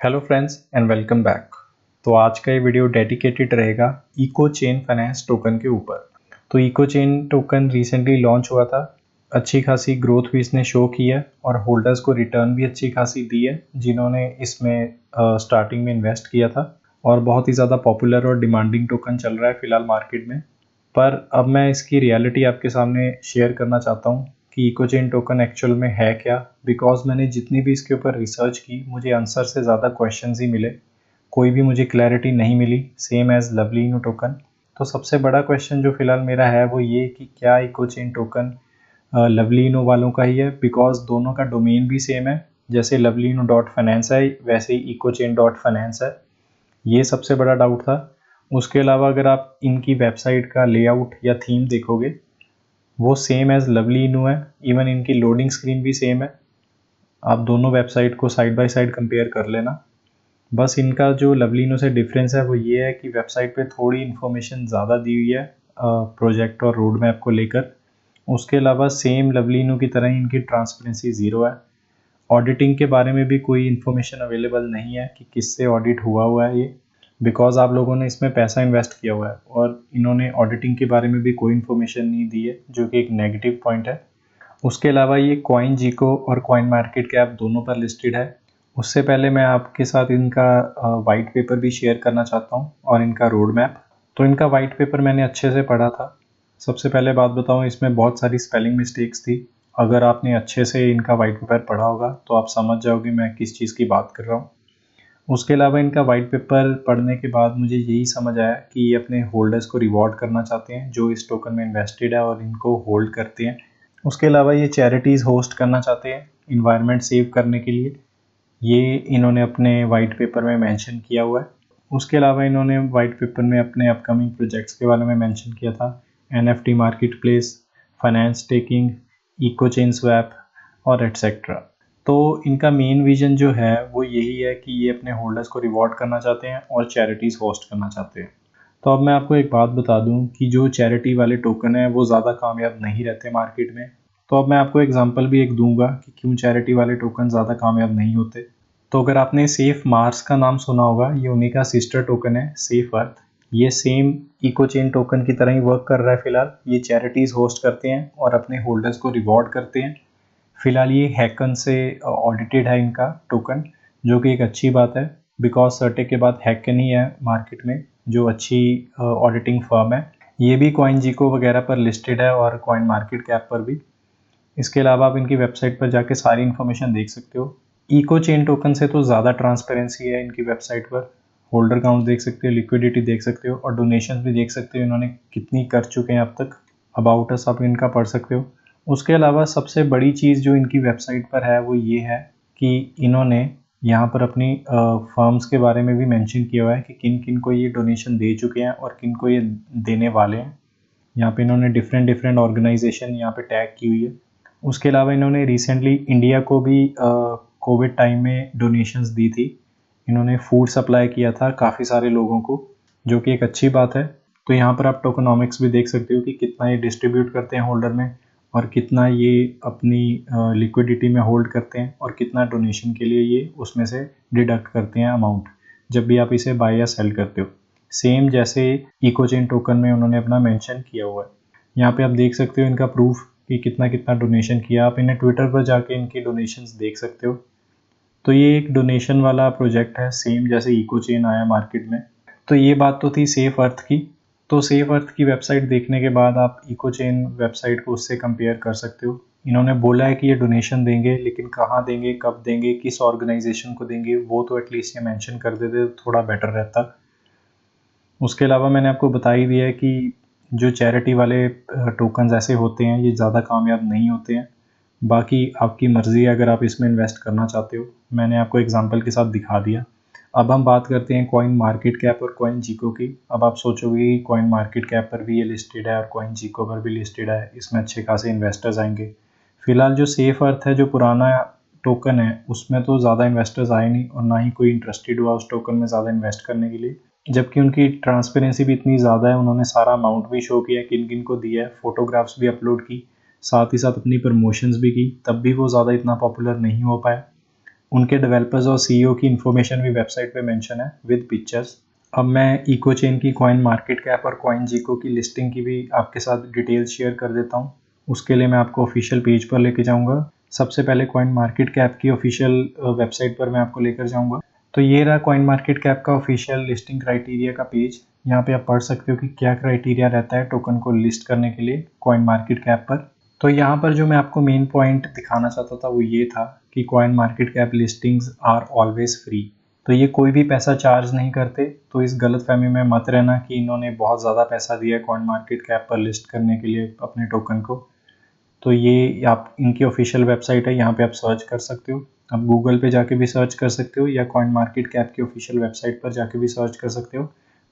Hello friends and welcome back. तो आज का ये वीडियो डेडिकेटेड रहेगा इको चेन फाइनेंस टोकन के ऊपर। तो Eco Chain token recently launch हुआ था, अच्छी खासी ग्रोथ भी इसने शो की है और होल्डर्स को रिटर्न भी अच्छी खासी दी है जिन्होंने इसमें स्टार्टिंग में इन्वेस्ट किया था। और बहुत ही ज़्यादा पॉपुलर और डिमांडिंग टोकन चल रहा है फ़िलहाल मार्केट में। पर अब मैं इसकी रियलिटी आपके सामने शेयर करना चाहता हूँ कि इको चेन टोकन एक्चुअल में है क्या। बिकॉज मैंने जितनी भी इसके ऊपर रिसर्च की मुझे आंसर से ज़्यादा क्वेश्चंस ही मिले, कोई भी मुझे क्लैरिटी नहीं मिली, सेम एज लवलीनो टोकन। तो सबसे बड़ा क्वेश्चन जो फिलहाल मेरा है वो ये कि क्या इको चेन टोकन लवलीनो वालों का ही है, बिकॉज दोनों का डोमेन भी सेम है। जैसे लवलीनो डॉट फाइनेंस है वैसे ही इको चेन डॉट फाइनेंस है। ये सबसे बड़ा डाउट था। उसके अलावा अगर आप इनकी वेबसाइट का लेआउट या थीम देखोगे वो सेम एज लवलीनो है, इवन इनकी लोडिंग स्क्रीन भी सेम है। आप दोनों वेबसाइट को साइड बाय साइड कंपेयर कर लेना। बस इनका जो लवलीनो से डिफरेंस है वो ये है कि वेबसाइट पे थोड़ी इन्फॉर्मेशन ज़्यादा दी हुई है प्रोजेक्ट और रोड मैप को लेकर। उसके अलावा सेम लवलीनो की तरह ही इनकी ट्रांसपेरेंसी ज़ीरो है। ऑडिटिंग के बारे में भी कोई इन्फॉर्मेशन अवेलेबल नहीं है कि किससे ऑडिट हुआ है ये, बिकॉज आप लोगों ने इसमें पैसा इन्वेस्ट किया हुआ है और इन्होंने ऑडिटिंग के बारे में भी कोई इन्फॉर्मेशन नहीं दी है, जो कि एक नेगेटिव पॉइंट है। उसके अलावा ये कॉइन जीको और कॉइन मार्केट कैप दोनों पर लिस्टेड है। उससे पहले मैं आपके साथ इनका वाइट पेपर भी शेयर करना चाहता हूँ और इनका रोड मैप। तो इनका वाइट पेपर मैंने अच्छे से पढ़ा था। सबसे पहले बात बताऊँ, इसमें बहुत सारी स्पेलिंग मिस्टेक्स थी। अगर आपने अच्छे से इनका वाइट पेपर पढ़ा होगा तो आप समझ जाओगे मैं किस चीज़ की बात कर रहा हूँ। उसके अलावा इनका वाइट पेपर पढ़ने के बाद मुझे यही समझ आया कि ये अपने होल्डर्स को रिवॉर्ड करना चाहते हैं जो इस टोकन में इन्वेस्टेड है और इनको होल्ड करते हैं। उसके अलावा ये चैरिटीज़ होस्ट करना चाहते हैं इन्वायरमेंट सेव करने के लिए, ये इन्होंने अपने वाइट पेपर में मेंशन किया हुआ है। उसके अलावा इन्होंने वाइट पेपर में अपने अपकमिंग प्रोजेक्ट्स के बारे में मेंशन किया था, NFT market place, finance taking, Eco Chain swap और एट्सेट्रा। तो इनका मेन विजन जो है वो यही है कि ये अपने होल्डर्स को रिवॉर्ड करना चाहते हैं और चैरिटीज़ होस्ट करना चाहते हैं। तो अब मैं आपको एक बात बता दूं कि जो चैरिटी वाले टोकन है वो ज़्यादा कामयाब नहीं रहते मार्केट में। तो अब मैं आपको एग्जांपल भी एक दूंगा कि क्यों चैरिटी वाले टोकन ज़्यादा कामयाब नहीं होते। तो अगर आपने सेफ मार्स का नाम सुना होगा, ये उन्हीं का सिस्टर टोकन है सेफ अर्थ। ये सेम इको चेन टोकन की तरह ही वर्क कर रहा है फिलहाल। ये चैरिटीज़ होस्ट करते हैं और अपने होल्डर्स को रिवॉर्ड करते हैं। फिलहाल ये हैकन से ऑडिटेड है इनका टोकन, जो कि एक अच्छी बात है बिकॉज सर्टे के बाद हैकन ही है मार्केट में जो अच्छी ऑडिटिंग फर्म है। ये भी कॉइन जीको वगैरह पर लिस्टेड है और कॉइन मार्केट कैप पर भी। इसके अलावा आप इनकी वेबसाइट पर जाके सारी इन्फॉर्मेशन देख सकते हो। इको चेन टोकन से तो ज़्यादा ट्रांसपेरेंसी है इनकी वेबसाइट पर। होल्डर काउंट देख सकते हो, लिक्विडिटी देख सकते हो और डोनेशन भी देख सकते हो इन्होंने कितनी कर चुके हैं अब तक। अबाउट अस आप इनका पढ़ सकते हो। उसके अलावा सबसे बड़ी चीज़ जो इनकी वेबसाइट पर है वो ये है कि इन्होंने यहाँ पर अपनी फर्म्स के बारे में भी मेंशन किया हुआ है कि किन किन को ये डोनेशन दे चुके हैं और किन को ये देने वाले हैं। यहाँ पे इन्होंने डिफरेंट डिफरेंट ऑर्गेनाइजेशन यहाँ पे टैग की हुई है। उसके अलावा इन्होंने रिसेंटली इंडिया को भी कोविड टाइम में डोनेशंस दी थी। इन्होंने फूड सप्लाई किया था काफ़ी सारे लोगों को, जो कि एक अच्छी बात है। तो यहाँ पर आप टोकनॉमिक्स भी देख सकते हो कि कितना ये डिस्ट्रीब्यूट करते हैं होल्डर में और कितना ये अपनी लिक्विडिटी में होल्ड करते हैं और कितना डोनेशन के लिए ये उसमें से डिडक्ट करते हैं अमाउंट जब भी आप इसे बाय या सेल करते हो। सेम जैसे इको चेन टोकन में उन्होंने अपना मेंशन किया हुआ है। यहाँ पे आप देख सकते हो इनका प्रूफ कि कितना कितना डोनेशन किया। आप इन्हें ट्विटर पर जाके इनकी डोनेशंस देख सकते हो। तो ये एक डोनेशन वाला प्रोजेक्ट है सेम जैसे इको चेन आया मार्केट में। तो ये बात तो थी सेफ अर्थ की। तो सेफ अर्थ की वेबसाइट देखने के बाद आप इको चेन वेबसाइट को उससे कंपेयर कर सकते हो। इन्होंने बोला है कि ये डोनेशन देंगे, लेकिन कहाँ देंगे, कब देंगे, किस ऑर्गेनाइजेशन को देंगे, वो तो एटलीस्ट ये मेंशन कर देते तो थोड़ा बेटर रहता। उसके अलावा मैंने आपको बता ही दिया है कि जो चैरिटी वाले टोकन्स ऐसे होते हैं ये ज़्यादा कामयाब नहीं होते हैं। बाकी आपकी मर्ज़ी है अगर आप इसमें इन्वेस्ट करना चाहते हो, मैंने आपको एग्जांपल के साथ दिखा दिया। अब हम बात करते हैं कॉइन मार्केट कैप और कॉइन जीको की। अब आप सोचोगे कि कॉइन मार्केट कैप पर भी ये लिस्टेड है और कॉइन जीको पर भी लिस्टेड है, इसमें अच्छे खासे इन्वेस्टर्स आएंगे। फिलहाल जो सेफ अर्थ है जो पुराना टोकन है उसमें तो ज़्यादा इन्वेस्टर्स आए नहीं और ना ही कोई इंटरेस्टेड हुआ उस टोकन में ज़्यादा इन्वेस्ट करने के लिए। जबकि उनकी ट्रांसपेरेंसी भी इतनी ज़्यादा है, उन्होंने सारा अमाउंट भी शो किया किन किन को दिया है, फोटोग्राफ्स भी अपलोड की, साथ ही साथ अपनी प्रमोशंस भी की, तब भी वो ज़्यादा इतना पॉपुलर नहीं हो पाया। उनके डेवलपर्स और सीईओ की इन्फॉर्मेशन भी वेबसाइट पे मेंशन है विद पिक्चर्स। अब मैं इकोचेन की कॉइन मार्केट कैप और कॉइन जीको की लिस्टिंग की भी आपके साथ डिटेल्स शेयर कर देता हूँ। उसके लिए मैं आपको ऑफिशियल पेज पर लेके जाऊँगा। सबसे पहले कॉइन मार्केट कैप की ऑफिशियल वेबसाइट पर मैं आपको लेकर जाऊँगा। तो ये रहा कॉइन मार्केट कैप का ऑफिशियल लिस्टिंग क्राइटेरिया का पेज। यहाँ पे आप पढ़ सकते हो कि क्या क्राइटेरिया रहता है टोकन को लिस्ट करने के लिए कॉइन मार्केट कैप पर। तो यहाँ पर जो मैं आपको मेन पॉइंट दिखाना चाहता था वो ये था कि CoinMarketCap listings are always free. तो ये कोई भी पैसा चार्ज नहीं करते। तो इस गलतफहमी में मत रहना कि इन्होंने बहुत ज़्यादा पैसा दिया है कॉइन मार्केट कैप पर लिस्ट करने के लिए अपने टोकन को। तो ये आप इनकी ऑफिशियल वेबसाइट है, यहाँ पे आप सर्च कर सकते हो। आप गूगल पे जाके भी सर्च कर सकते हो या कॉइन मार्केट कैप की ऑफिशियल वेबसाइट पर जाके भी सर्च कर सकते हो।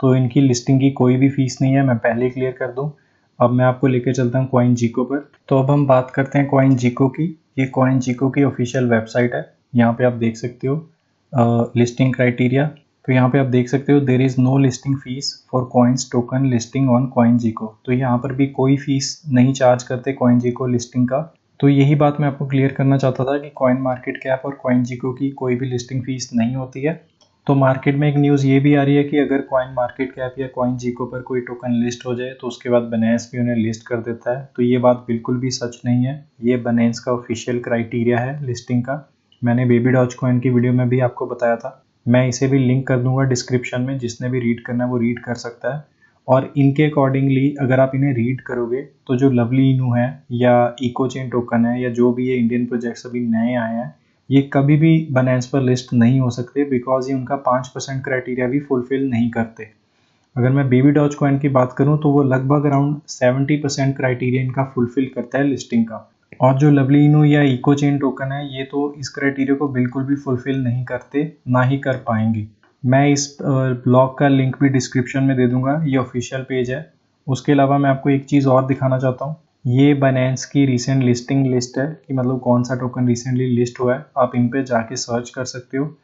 तो इनकी लिस्टिंग की कोई भी फीस नहीं है, मैं पहले ही क्लियर कर दूँ। अब मैं आपको लेके चलता हूँ कॉइन जीको पर। तो अब हम बात करते हैं कॉइन जीको की। ये कॉइन जीको की ऑफिशियल वेबसाइट है, यहाँ पे आप देख सकते हो लिस्टिंग क्राइटेरिया। तो यहाँ पे आप देख सकते हो there is no listing fees for coins token listing on CoinGecko. तो यहाँ पर भी कोई फीस नहीं चार्ज करते कॉइन जीको लिस्टिंग का। तो यही बात मैं आपको क्लियर करना चाहता था कि कॉइन मार्केट कैप और कॉइन जीको की कोई भी लिस्टिंग फीस नहीं होती है। तो मार्केट में एक न्यूज़ ये भी आ रही है कि अगर कॉइन मार्केट कैप या कॉइन जीको पर कोई टोकन लिस्ट हो जाए तो उसके बाद बाइनेंस भी उन्हें लिस्ट कर देता है। तो ये बात बिल्कुल भी सच नहीं है, ये बाइनेंस का ऑफिशियल क्राइटेरिया है लिस्टिंग का। मैंने बेबी डॉज कॉइन की वीडियो में भी आपको बताया था, मैं इसे भी लिंक कर दूंगा डिस्क्रिप्शन में, जिसने भी रीड करना है वो रीड कर सकता है। और इनके अकॉर्डिंगली अगर आप इन्हें रीड करोगे तो जो लवली इनू है या इकोचेन टोकन है या जो भी ये इंडियन प्रोजेक्ट्स अभी नए आए हैं, ये कभी भी बाइनेंस पर लिस्ट नहीं हो सकते बिकॉज ये उनका 5% क्राइटेरिया भी फुलफिल नहीं करते। अगर मैं बेबी डॉज कॉइन की बात करूं तो वो लगभग अराउंड 70% क्राइटेरिया इनका फुलफिल करता है लिस्टिंग का। और जो लवली इनू या इको चेन टोकन है ये तो इस क्राइटेरिया को बिल्कुल भी फुलफिल नहीं करते, ना ही कर पाएंगे। मैं इस ब्लॉग का लिंक भी डिस्क्रिप्शन में दे दूंगा, ये ऑफिशियल पेज है। उसके अलावा मैं आपको एक चीज़ और दिखाना चाहता हूँ। ये बाइनेंस की रिसेंट लिस्टिंग लिस्ट है कि मतलब कौन सा टोकन रिसेंटली लिस्ट हुआ है, आप इन पे जाके सर्च कर सकते हो।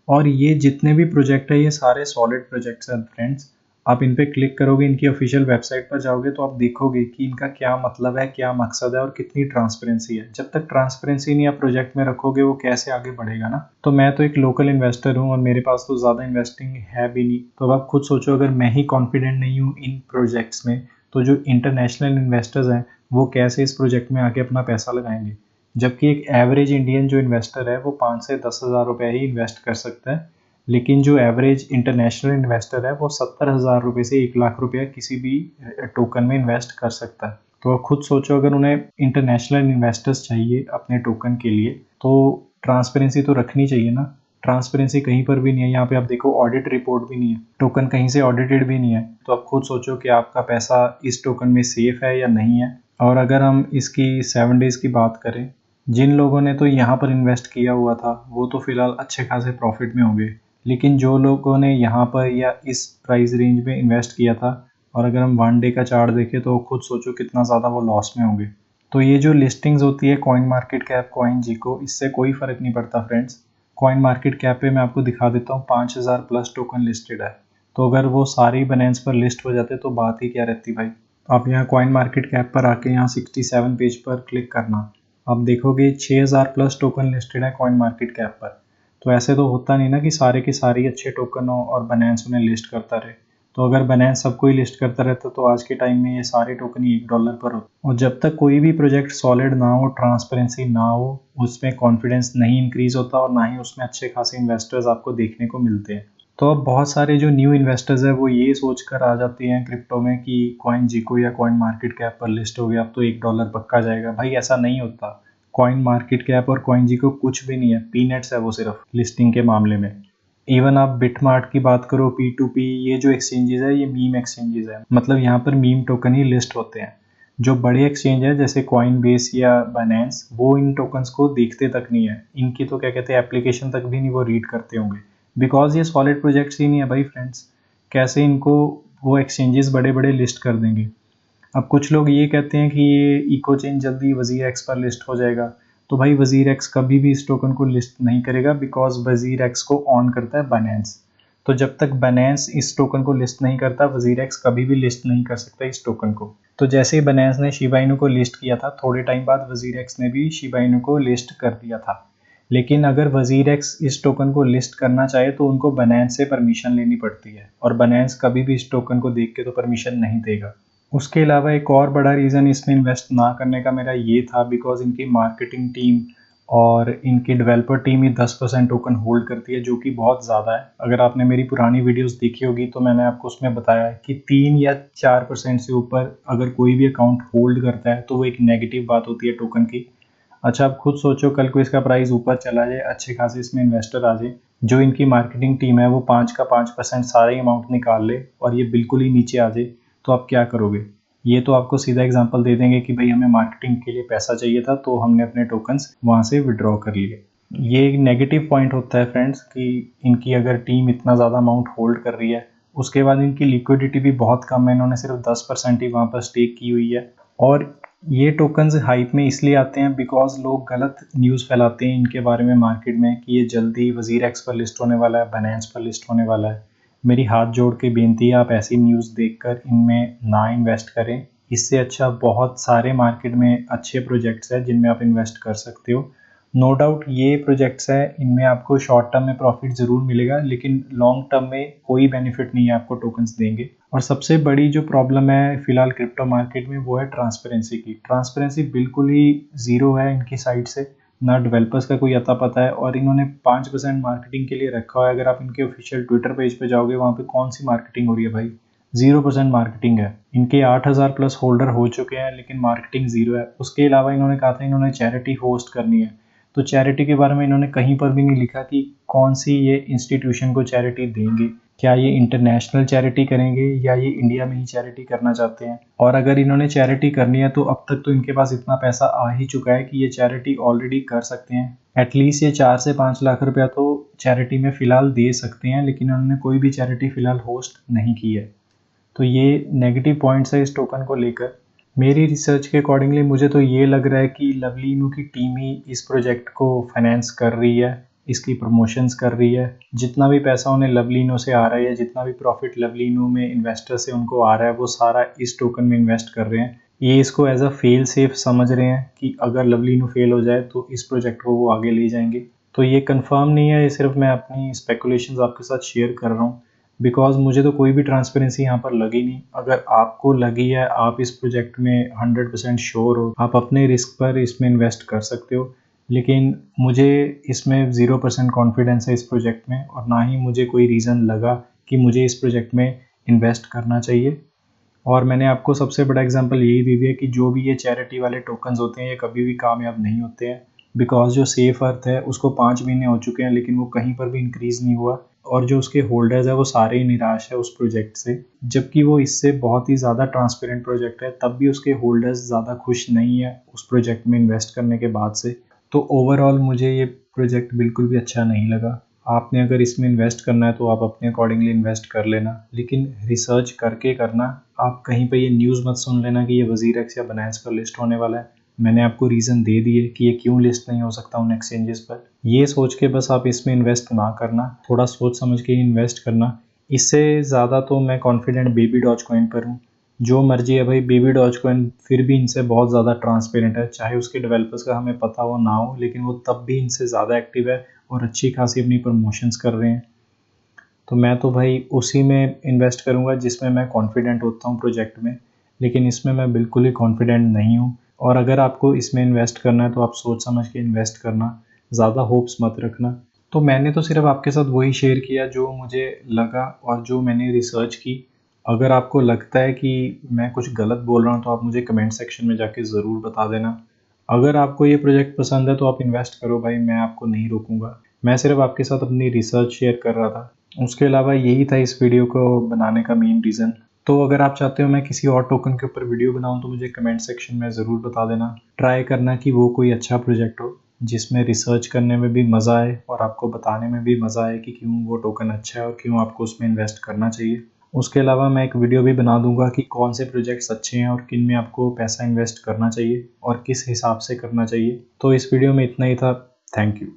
और ये जितने भी प्रोजेक्ट है ये सारे सॉलिड प्रोजेक्ट्स हैं फ्रेंड्स। आप इन पे क्लिक करोगे, इनकी ऑफिशियल वेबसाइट पर जाओगे तो आप देखोगे कि इनका क्या मतलब है, क्या मकसद है और कितनी ट्रांसपेरेंसी है। जब तक ट्रांसपेरेंसी नहीं आप प्रोजेक्ट में रखोगे वो कैसे आगे बढ़ेगा ना। तो मैं तो एक लोकल इन्वेस्टर हूँ और मेरे पास तो ज़्यादा इन्वेस्टिंग है भी नहीं। तो अब आप खुद सोचो, अगर मैं ही कॉन्फिडेंट नहीं हूँ इन प्रोजेक्ट्स में तो जो इंटरनेशनल इन्वेस्टर्स हैं वो कैसे इस प्रोजेक्ट में आके अपना पैसा लगाएंगे। जबकि एक एवरेज इंडियन जो इन्वेस्टर है वो 5 से 10 हज़ार रुपये ही इन्वेस्ट कर सकता है, लेकिन जो एवरेज इंटरनेशनल इन्वेस्टर है वो 70 हज़ार रुपये से 1 लाख रुपया किसी भी टोकन में इन्वेस्ट कर सकता है। तो आप खुद सोचो, अगर उन्हें इंटरनेशनल इन्वेस्टर्स चाहिए अपने टोकन के लिए तो ट्रांसपेरेंसी तो रखनी चाहिए ना। ट्रांसपेरेंसी कहीं पर भी नहीं है। यहाँ पे आप देखो ऑडिट रिपोर्ट भी नहीं है, टोकन कहीं से ऑडिटेड भी नहीं है। तो आप खुद सोचो कि आपका पैसा इस टोकन में सेफ है या नहीं है। और अगर हम इसकी 7 डेज़ की बात करें, जिन लोगों ने तो यहाँ पर इन्वेस्ट किया हुआ था वो तो फिलहाल अच्छे खासे प्रॉफिट में होंगे, लेकिन जो लोगों ने यहाँ पर या इस प्राइस रेंज में इन्वेस्ट किया था और अगर हम 1 डे का चार्ट देखें तो खुद सोचो कितना ज़्यादा वो लॉस में होंगे। तो ये जो लिस्टिंग्स होती है कॉइन मार्केट कैप, कॉइन जीको, इससे कोई फ़र्क नहीं पड़ता फ्रेंड्स। कॉइन मार्केट कैप पे मैं आपको दिखा देता हूँ 5000 प्लस टोकन लिस्टेड है। तो अगर वो सारी बाइनेंस पर लिस्ट हो जाते तो बात ही क्या रहती भाई। आप यहाँ कॉइन मार्केट कैप पर आके यहाँ 67 पेज पर क्लिक करना, आप देखोगे 6000 प्लस टोकन लिस्टेड है कॉइन मार्केट कैप पर। तो ऐसे तो होता नहीं ना कि सारे के सारे अच्छे टोकन हो और बाइनेंस उन्हें लिस्ट करता रहे। तो अगर बाइनेंस सबको ही लिस्ट करता रहता तो आज के टाइम में ये सारे टोकन ही $1 पर हो। और जब तक कोई भी प्रोजेक्ट सॉलिड ना हो, ट्रांसपेरेंसी ना हो, उसमें कॉन्फिडेंस नहीं इंक्रीज होता और ना ही उसमें अच्छे खासे इन्वेस्टर्स आपको देखने को मिलते हैं। तो अब बहुत सारे जो न्यू इन्वेस्टर्स हैं वो ये सोचकर आ जाते हैं क्रिप्टो में कि कॉइन जीको या कॉइन मार्केट कैप पर लिस्ट हो गया अब तो $1 पक्का जाएगा। भाई ऐसा नहीं होता। कॉइन मार्केट कैप और कॉइन जीको कुछ भी नहीं है, पीनट्स है वो सिर्फ लिस्टिंग के मामले में। इवन आप बिटमार्ट की बात करो, P2P, ये जो एक्सचेंजेस है ये मीम एक्सचेंजेस है, मतलब यहाँ पर मीम टोकन ही लिस्ट होते हैं। जो बड़े एक्सचेंज है जैसे कॉइन बेस या बाइनेंस वो इन टोकन्स को देखते तक नहीं है, इनकी तो क्या कहते हैं एप्लीकेशन तक भी नहीं वो रीड करते होंगे, बिकॉज ये सॉलिड प्रोजेक्ट्स ही नहीं है भाई फ्रेंड्स। कैसे इनको वो एक्सचेंजेस बड़े बड़े लिस्ट कर देंगे। अब कुछ लोग ये कहते हैं कि ये इको चेन जल्दी वजीर एक्स पर लिस्ट हो जाएगा। तो भाई वजीर एक्स कभी भी इस टोकन को लिस्ट नहीं करेगा बिकॉज वजीर एक्स को ऑन करता है बाइनेंस। तो जब तक बाइनेंस इस टोकन को लिस्ट नहीं करता वजीर एक्स कभी भी लिस्ट नहीं कर सकता इस टोकन को। तो जैसे ही बाइनेंस ने शिबा इनू को लिस्ट किया था, थोड़े टाइम बाद वजीर एक्स ने भी शिबा इनू को लिस्ट कर दिया था। लेकिन अगर वजीरेक्स इस टोकन को लिस्ट करना चाहे तो उनको बाइनेंस से परमिशन लेनी पड़ती है, और बाइनेंस कभी भी इस टोकन को देख के तो परमिशन नहीं देगा। उसके अलावा एक और बड़ा रीज़न इसमें इन्वेस्ट ना करने का मेरा ये था बिकॉज इनकी मार्केटिंग टीम और इनकी डेवलपर टीम ही 10% टोकन होल्ड करती है, जो कि बहुत ज़्यादा है। अगर आपने मेरी पुरानी वीडियोस देखी होगी तो मैंने आपको उसमें बताया है कि 3 या 4% से ऊपर अगर कोई भी अकाउंट होल्ड करता है तो वो एक नेगेटिव बात होती है टोकन की। अच्छा, आप खुद सोचो कल को इसका प्राइस ऊपर चला जाए, अच्छे खासे इसमें इन्वेस्टर आ जाए, जो इनकी मार्केटिंग टीम है वो 5 का 5% सारा ही अमाउंट निकाल ले और ये बिल्कुल ही नीचे आ जाए, तो आप क्या करोगे? ये तो आपको सीधा एग्जांपल दे देंगे कि भाई हमें मार्केटिंग के लिए पैसा चाहिए था तो हमने अपने टोकन्स वहाँ से विड्रॉ कर लिए। ये एक नेगेटिव पॉइंट होता है फ्रेंड्स कि इनकी अगर टीम इतना ज़्यादा अमाउंट होल्ड कर रही है, उसके बाद इनकी लिक्विडिटी भी बहुत कम है, इन्होंने सिर्फ 10% ही वहाँ पर स्टेक की हुई है। और ये टोकन्स हाइप में इसलिए आते हैं बिकॉज लोग गलत न्यूज़ फैलाते हैं इनके बारे में मार्केट में कि ये जल्दी वजीरेक्स पर लिस्ट होने वाला है, बाइनेंस पर लिस्ट होने वाला है। मेरी हाथ जोड़ के बेनती है, आप ऐसी न्यूज़ देखकर इनमें ना इन्वेस्ट करें। इससे अच्छा बहुत सारे मार्केट में अच्छे प्रोजेक्ट्स हैं जिनमें आप इन्वेस्ट कर सकते हो। नो डाउट ये प्रोजेक्ट्स हैं, इनमें आपको शॉर्ट टर्म में प्रॉफिट ज़रूर मिलेगा, लेकिन लॉन्ग टर्म में कोई बेनिफिट नहीं है आपको टोकन्स देंगे। और सबसे बड़ी जो प्रॉब्लम है फिलहाल क्रिप्टो मार्केट में वो है ट्रांसपेरेंसी की। ट्रांसपेरेंसी बिल्कुल ही ज़ीरो है इनकी साइड से, ना डेवलपर्स का कोई अता पता है, और इन्होंने 5% मार्केटिंग के लिए रखा हुआ है। अगर आप इनके ऑफिशियल ट्विटर पेज पे जाओगे वहाँ पे कौन सी मार्केटिंग हो रही है भाई? 0% मार्केटिंग है। इनके 8,000 प्लस होल्डर हो चुके हैं लेकिन मार्केटिंग ज़ीरो है। उसके अलावा इन्होंने कहा था इन्होंने चैरिटी होस्ट करनी है, तो चैरिटी के बारे में इन्होंने कहीं पर भी नहीं लिखा कि कौन सी ये इंस्टीट्यूशन को चैरिटी देंगे। क्या ये इंटरनेशनल चैरिटी करेंगे या ये इंडिया में ही चैरिटी करना चाहते हैं? और अगर इन्होंने चैरिटी करनी है तो अब तक तो इनके पास इतना पैसा आ ही चुका है कि ये चैरिटी ऑलरेडी कर सकते हैं। एटलीस्ट ये 4 से 5 लाख रुपया तो चैरिटी में फ़िलहाल दे सकते हैं, लेकिन उन्होंने कोई भी चैरिटी फ़िलहाल होस्ट नहीं की है। तो ये नेगेटिव पॉइंट्स है इस टोकन को लेकर। मेरी रिसर्च के अकॉर्डिंगली मुझे तो ये लग रहा है कि लवली इनू की टीम ही इस प्रोजेक्ट को फाइनेंस कर रही है, इसकी प्रमोशंस कर रही है। जितना भी पैसा उन्हें लवली इनू से आ रहा है, जितना भी प्रॉफिट लवली इनू में इन्वेस्टर से उनको आ रहा है, वो सारा इस टोकन में इन्वेस्ट कर रहे हैं। ये इसको एज अ फेल सेफ समझ रहे हैं कि अगर लवली इनू फेल हो जाए तो इस प्रोजेक्ट को वो आगे ले जाएंगे। तो ये कंफर्म नहीं है, ये सिर्फ मैं अपनी स्पेकुलेशंस आपके साथ शेयर कर रहा हूँ बिकॉज मुझे तो कोई भी ट्रांसपेरेंसी यहाँ पर लगी नहीं। अगर आपको लगी है, आप इस प्रोजेक्ट में 100% श्योर हो, आप अपने रिस्क पर इसमें इन्वेस्ट कर सकते हो, लेकिन मुझे इसमें 0% कॉन्फिडेंस है इस प्रोजेक्ट में, और ना ही मुझे कोई रीज़न लगा कि मुझे इस प्रोजेक्ट में इन्वेस्ट करना चाहिए। और मैंने आपको सबसे बड़ा एग्जांपल यही दे दिया कि जो भी ये चैरिटी वाले टोकन्स होते हैं ये कभी भी कामयाब नहीं होते हैं बिकॉज जो सेफ अर्थ है उसको 5 महीने हो चुके हैं लेकिन वो कहीं पर भी इंक्रीज़ नहीं हुआ, और जो उसके होल्डर्स है वो सारे ही निराश है उस प्रोजेक्ट से, जबकि वो इससे बहुत ही ज़्यादा ट्रांसपेरेंट प्रोजेक्ट है, तब भी उसके होल्डर्स ज़्यादा खुश नहीं है उस प्रोजेक्ट में इन्वेस्ट करने के बाद से। तो ओवरऑल मुझे ये प्रोजेक्ट बिल्कुल भी अच्छा नहीं लगा। आपने अगर इसमें इन्वेस्ट करना है तो आप अपने अकॉर्डिंगली इन्वेस्ट कर लेना, लेकिन रिसर्च करके करना। आप कहीं पे ये न्यूज़ मत सुन लेना कि ये वजीरेक्स या बाइनेंस पर लिस्ट होने वाला है। मैंने आपको रीज़न दे दिए कि ये क्यों लिस्ट नहीं हो सकता उन एक्सचेंजेस पर। ये सोच के बस आप इसमें इन्वेस्ट ना करना, थोड़ा सोच समझ के इन्वेस्ट करना। इससे ज़्यादा तो मैं कॉन्फिडेंट बेबी डॉज कॉइन पर हूँ। जो मर्जी है भाई, बेबी डॉज कॉइन फिर भी इनसे बहुत ज़्यादा ट्रांसपेरेंट है, चाहे उसके डेवलपर्स का हमें पता हो ना हो, लेकिन वो तब भी इनसे ज़्यादा एक्टिव है और अच्छी खासी अपनी प्रमोशंस कर रहे हैं। तो मैं तो भाई उसी में इन्वेस्ट करूँगा जिसमें मैं कॉन्फिडेंट होता हूँ प्रोजेक्ट में, लेकिन इसमें मैं बिल्कुल ही कॉन्फिडेंट नहीं हूँ। और अगर आपको इसमें इन्वेस्ट करना है तो आप सोच समझ के इन्वेस्ट करना, ज़्यादा होप्स मत रखना। तो मैंने तो सिर्फ आपके साथ वही शेयर किया जो मुझे लगा और जो मैंने रिसर्च की। अगर आपको लगता है कि मैं कुछ गलत बोल रहा हूँ तो आप मुझे कमेंट सेक्शन में जाके ज़रूर बता देना। अगर आपको ये प्रोजेक्ट पसंद है तो आप इन्वेस्ट करो भाई, मैं आपको नहीं रोकूंगा। मैं सिर्फ आपके साथ अपनी रिसर्च शेयर कर रहा था। उसके अलावा यही था इस वीडियो को बनाने का मेन रीज़न। तो अगर आप चाहते हो मैं किसी और टोकन के ऊपर वीडियो बनाऊं तो मुझे कमेंट सेक्शन में ज़रूर बता देना। ट्राई करना कि वो कोई अच्छा प्रोजेक्ट हो जिसमें रिसर्च करने में भी मज़ा आए और आपको बताने में भी मज़ा आए कि क्यों वो टोकन अच्छा है और क्यों आपको उसमें इन्वेस्ट करना चाहिए। उसके अलावा मैं एक वीडियो भी बना दूंगा कि कौन से प्रोजेक्ट्स अच्छे हैं और किन में आपको पैसा इन्वेस्ट करना चाहिए और किस हिसाब से करना चाहिए। तो इस वीडियो में इतना ही था। Thank you.